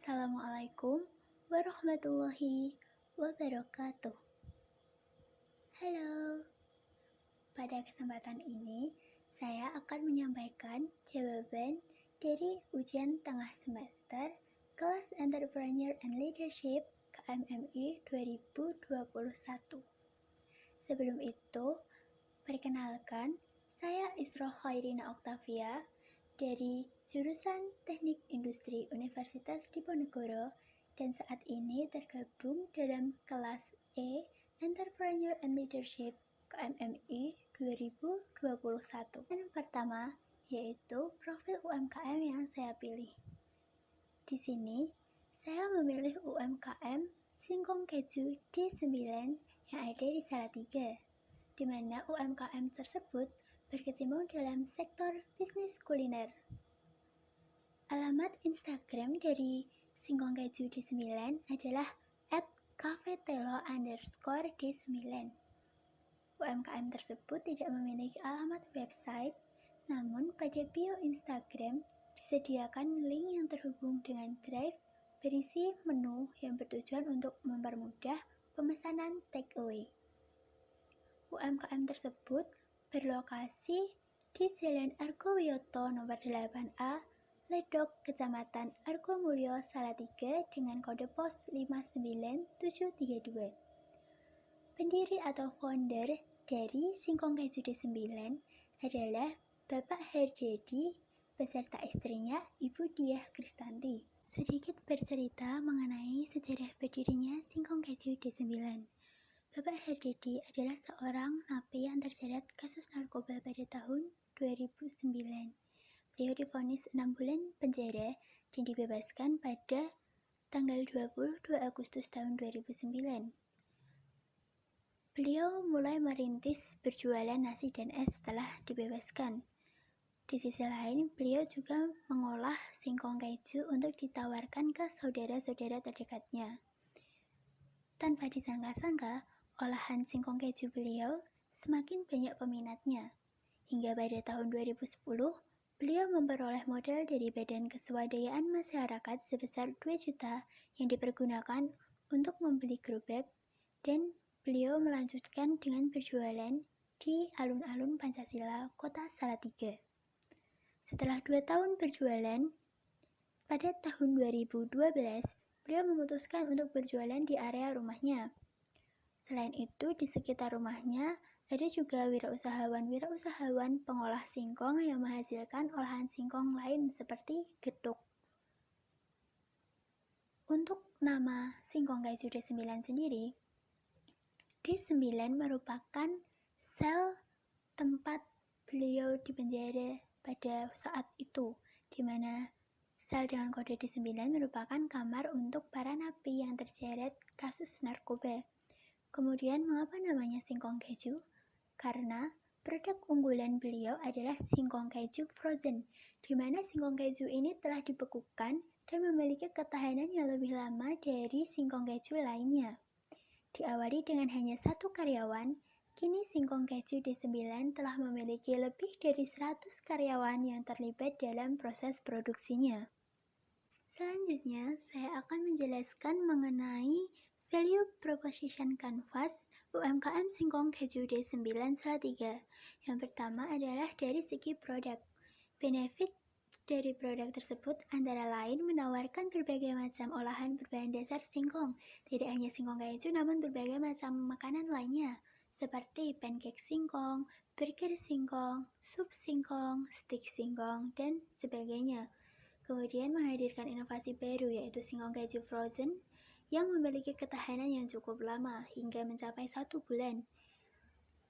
Assalamualaikum warahmatullahi wabarakatuh. Halo, pada kesempatan ini saya akan menyampaikan jawaban dari ujian tengah semester kelas Entrepreneur and Leadership KMMI 2021. Sebelum itu, perkenalkan, saya Isra Khairina Oktavia dari jurusan Teknik Industri Universitas Diponegoro dan saat ini tergabung dalam kelas E Entrepreneur and Leadership KMMI 2021. Yang pertama yaitu profil UMKM yang saya pilih. Di sini saya memilih UMKM Singkong Keju D9 yang ada di Salatiga, di mana UMKM tersebut berkecimpung dalam sektor bisnis kuliner. Alamat Instagram dari Singkong Keju D9 adalah @cafetelo_d9. UMKM tersebut tidak memiliki alamat website, namun pada bio Instagram disediakan link yang terhubung dengan Drive berisi menu yang bertujuan untuk mempermudah pemesanan take away. UMKM tersebut berlokasi di Jalan Argowiyoto nomor 8A, Ledok, Kecamatan Argomulyo, Salatiga dengan kode pos 59732. Pendiri atau founder dari Singkong Keju D9 adalah Bapak Herdedi beserta istrinya Ibu Diah Kristanti. Sedikit bercerita mengenai sejarah berdirinya Singkong Keju D9. Bapak Herdedi adalah seorang napi yang terseret kasus narkoba pada tahun 2009. Beliau divonis 6 bulan penjara dan dibebaskan pada tanggal 22 Agustus tahun 2009. Beliau mulai merintis berjualan nasi dan es setelah dibebaskan. Di sisi lain, beliau juga mengolah singkong keju untuk ditawarkan ke saudara-saudara terdekatnya. Tanpa disangka-sangka, olahan singkong keju beliau semakin banyak peminatnya. Hingga pada tahun 2010, beliau memperoleh modal dari Badan Kesuwadayaan Masyarakat sebesar 2 juta yang dipergunakan untuk membeli gerobak dan beliau melanjutkan dengan berjualan di alun-alun Pancasila, Kota Salatiga. Setelah 2 tahun berjualan, pada tahun 2012, beliau memutuskan untuk berjualan di area rumahnya. Selain itu, di sekitar rumahnya ada juga wirausahawan pengolah singkong yang menghasilkan olahan singkong lain seperti getuk. Untuk nama Singkong Keju D9 sendiri, D9 merupakan sel tempat beliau dipenjara pada saat itu, di mana sel dengan kode D9 merupakan kamar untuk para napi yang terseret kasus narkoba. Kemudian, mengapa namanya Singkong Keju? Karena produk unggulan beliau adalah singkong keju frozen, di mana singkong keju ini telah dibekukan dan memiliki ketahanan yang lebih lama dari singkong keju lainnya. Diawali dengan hanya 1 karyawan, kini Singkong Keju D9 telah memiliki lebih dari 100 karyawan yang terlibat dalam proses produksinya. Selanjutnya, saya akan menjelaskan mengenai Value Proposition Canvas UMKM Singkong Keju D9 Salatiga. Yang pertama adalah dari segi produk. Benefit dari produk tersebut antara lain menawarkan berbagai macam olahan berbahan dasar singkong. Tidak hanya singkong keju, namun berbagai macam makanan lainnya, seperti pancake singkong, burger singkong, sup singkong, steak singkong, dan sebagainya. Kemudian menghadirkan inovasi baru yaitu singkong keju frozen yang memiliki ketahanan yang cukup lama hingga mencapai 1 bulan.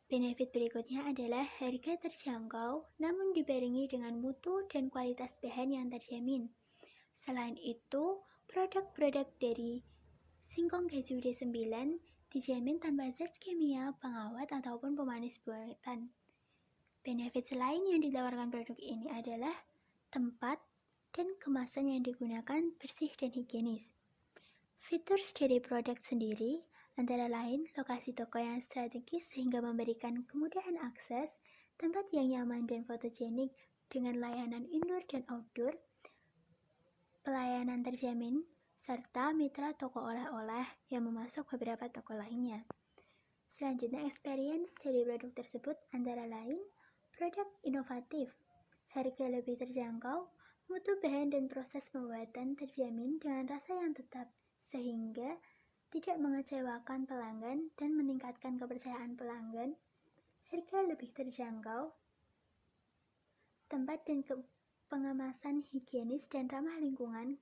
Benefit berikutnya adalah harga terjangkau namun dibarengi dengan mutu dan kualitas bahan yang terjamin. Selain itu, produk-produk dari Singkong Keju D9 dijamin tanpa zat kimia, pengawet, ataupun pemanis buatan. Benefit selain yang ditawarkan produk ini adalah tempat dan kemasan yang digunakan bersih dan higienis. Fitur dari produk sendiri antara lain lokasi toko yang strategis sehingga memberikan kemudahan akses, tempat yang nyaman dan fotogenik dengan layanan indoor dan outdoor, pelayanan terjamin serta mitra toko oleh-oleh yang memasok beberapa toko lainnya. Selanjutnya, experience dari produk tersebut antara lain produk inovatif, harga lebih terjangkau, mutu bahan dan proses pembuatan terjamin dengan rasa yang tetap, sehingga tidak mengecewakan pelanggan dan meningkatkan kepercayaan pelanggan, harga lebih terjangkau, tempat dan pengemasan higienis dan ramah lingkungan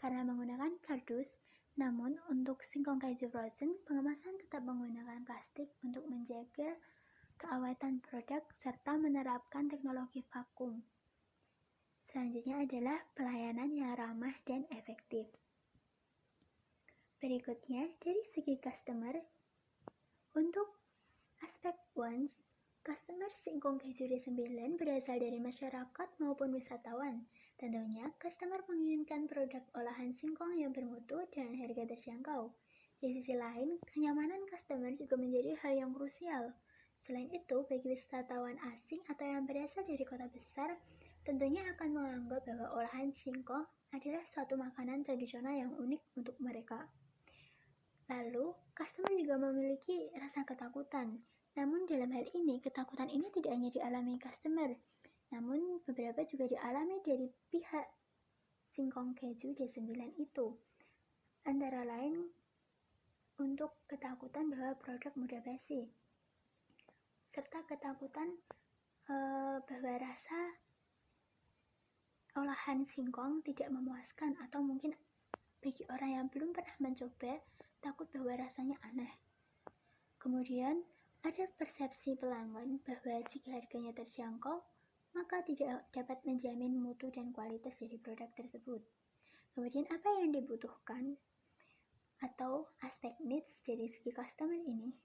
karena menggunakan kardus. Namun, untuk singkong keju frozen, pengemasan tetap menggunakan plastik untuk menjaga keawetan produk serta menerapkan teknologi vakum. Selanjutnya adalah pelayanan yang ramah dan efektif. Berikutnya, dari segi customer, untuk aspek wants, customer singkong keju D9 berasal dari masyarakat maupun wisatawan. Tentunya, customer menginginkan produk olahan singkong yang bermutu dan harga terjangkau. Di sisi lain, kenyamanan customer juga menjadi hal yang krusial. Selain itu, bagi wisatawan asing atau yang berasal dari kota besar, tentunya akan menganggap bahwa olahan singkong adalah suatu makanan tradisional yang unik untuk mereka. Lalu, customer juga memiliki rasa ketakutan. Namun dalam hal ini, ketakutan ini tidak hanya dialami customer, namun beberapa juga dialami dari pihak singkong keju D9 itu. Antara lain, untuk ketakutan bahwa produk mudah basi, serta ketakutan bahwa rasa olahan singkong tidak memuaskan, atau mungkin bagi orang yang belum pernah mencoba, takut bahwa rasanya aneh. Kemudian, ada persepsi pelanggan bahwa jika harganya terjangkau, maka tidak dapat menjamin mutu dan kualitas dari produk tersebut. Kemudian, apa yang dibutuhkan atau aspek needs dari segi customer ini?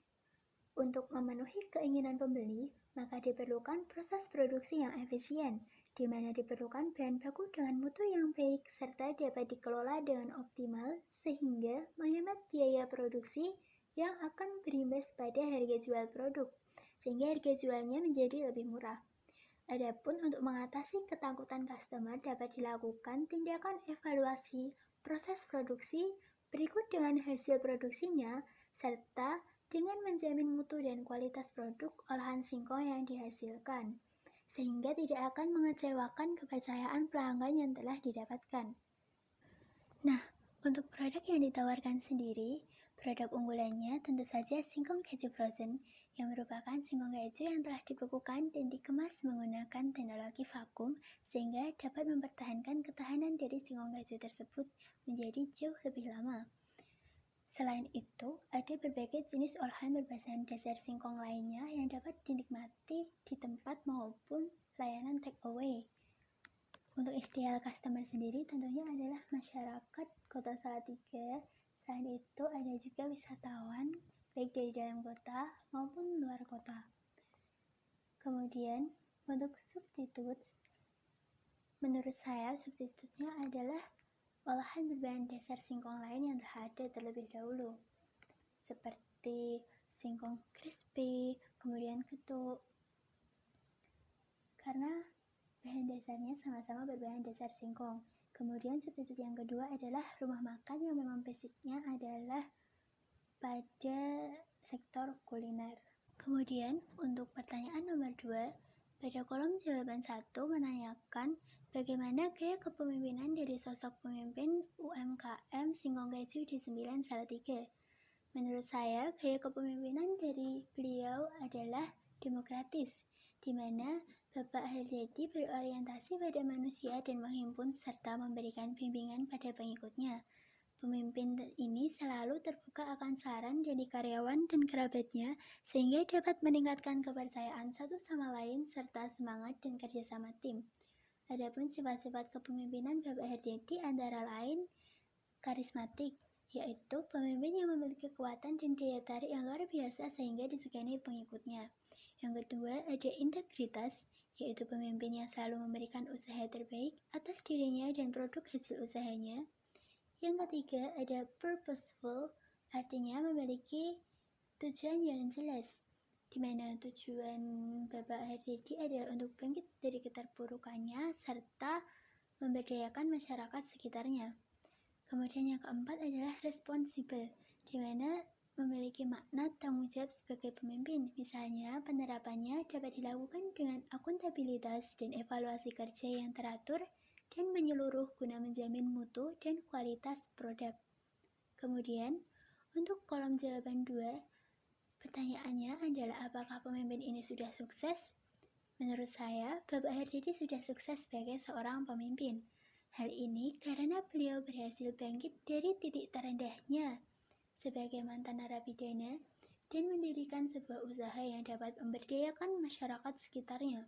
Untuk memenuhi keinginan pembeli, maka diperlukan proses produksi yang efisien, di mana diperlukan bahan baku dengan mutu yang baik serta dapat dikelola dengan optimal sehingga menghemat biaya produksi yang akan berimbas pada harga jual produk, sehingga harga jualnya menjadi lebih murah. Adapun untuk mengatasi ketakutan customer dapat dilakukan tindakan evaluasi proses produksi berikut dengan hasil produksinya serta dengan menjamin mutu dan kualitas produk olahan singkong yang dihasilkan, sehingga tidak akan mengecewakan kepercayaan pelanggan yang telah didapatkan. Nah, untuk produk yang ditawarkan sendiri, produk unggulannya tentu saja singkong keju frozen, yang merupakan singkong keju yang telah dibekukan dan dikemas menggunakan teknologi vakum, sehingga dapat mempertahankan ketahanan dari singkong keju tersebut menjadi jauh lebih lama. Selain itu, ada berbagai jenis olahan berbahan dasar singkong lainnya yang dapat dinikmati di tempat maupun layanan take away. Untuk ideal customer sendiri tentunya adalah masyarakat Kota Salatiga. Selain itu, ada juga wisatawan, baik dari dalam kota maupun luar kota. Kemudian, untuk substitut, menurut saya substitutnya adalah olahan berbahan dasar singkong lain yang telah ada terlebih dahulu, seperti singkong crispy, kemudian getuk. Karena bahan dasarnya sama-sama berbahan dasar singkong. Kemudian substitut yang kedua adalah rumah makan yang memang basicnya adalah pada sektor kuliner. Kemudian untuk pertanyaan nomor 2, pada kolom jawaban 1 menanyakan bagaimana gaya kepemimpinan dari sosok pemimpin UMKM Singkong Keju D9 Salatiga. Menurut saya, gaya kepemimpinan dari beliau adalah demokratis, di mana Bapak Haryadi berorientasi pada manusia dan menghimpun serta memberikan bimbingan pada pengikutnya. Pemimpin ini selalu terbuka akan saran dari karyawan dan kerabatnya sehingga dapat meningkatkan kepercayaan satu sama lain serta semangat dan kerjasama tim. Adapun sifat-sifat kepemimpinan Bapak Haryadi antara lain karismatik, yaitu pemimpin yang memiliki kekuatan dan daya tarik yang luar biasa sehingga disegani pengikutnya. Yang kedua, ada integritas, yaitu pemimpin yang selalu memberikan usaha terbaik atas dirinya dan produk hasil usahanya. Yang ketiga, ada purposeful, artinya memiliki tujuan yang jelas, di mana tujuan Bapak Haryadi adalah untuk bangkit dari keterpurukannya serta memberdayakan masyarakat sekitarnya. Kemudian yang keempat adalah responsible, di mana memiliki makna tanggung jawab sebagai pemimpin. Misalnya, penerapannya dapat dilakukan dengan akuntabilitas dan evaluasi kerja yang teratur dan menyeluruh guna menjamin mutu dan kualitas produk. Kemudian, untuk kolom jawaban 2, pertanyaannya adalah apakah pemimpin ini sudah sukses? Menurut saya, Bapak Herdedi sudah sukses sebagai seorang pemimpin. Hal ini karena beliau berhasil bangkit dari titik terendahnya sebagai mantan narapidana dan mendirikan sebuah usaha yang dapat memberdayakan masyarakat sekitarnya.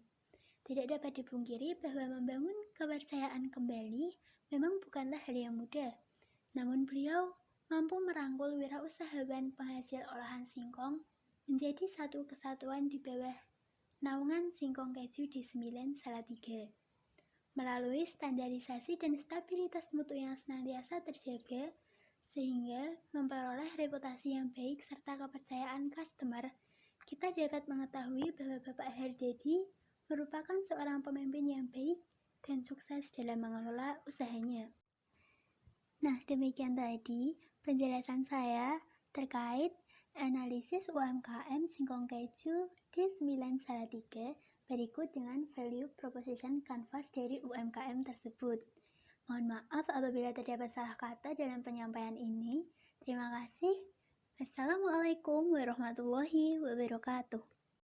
Tidak dapat dipungkiri bahwa membangun kepercayaan kembali memang bukanlah hal yang mudah. Namun beliau mampu merangkul wirausahawan penghasil olahan singkong menjadi satu kesatuan di bawah naungan Singkong Keju di Sembilan Salatiga. Melalui standarisasi dan stabilitas mutu yang senantiasa terjaga, sehingga memperoleh reputasi yang baik serta kepercayaan customer, kita dapat mengetahui bahwa Bapak Herdedi merupakan seorang pemimpin yang baik dan sukses dalam mengelola usahanya. Nah, demikian tadi penjelasan saya terkait analisis UMKM Singkong Keju D9 Salatiga berikut dengan value proposition canvas dari UMKM tersebut. Mohon maaf apabila terdapat salah kata dalam penyampaian ini. Terima kasih. Assalamualaikum warahmatullahi wabarakatuh.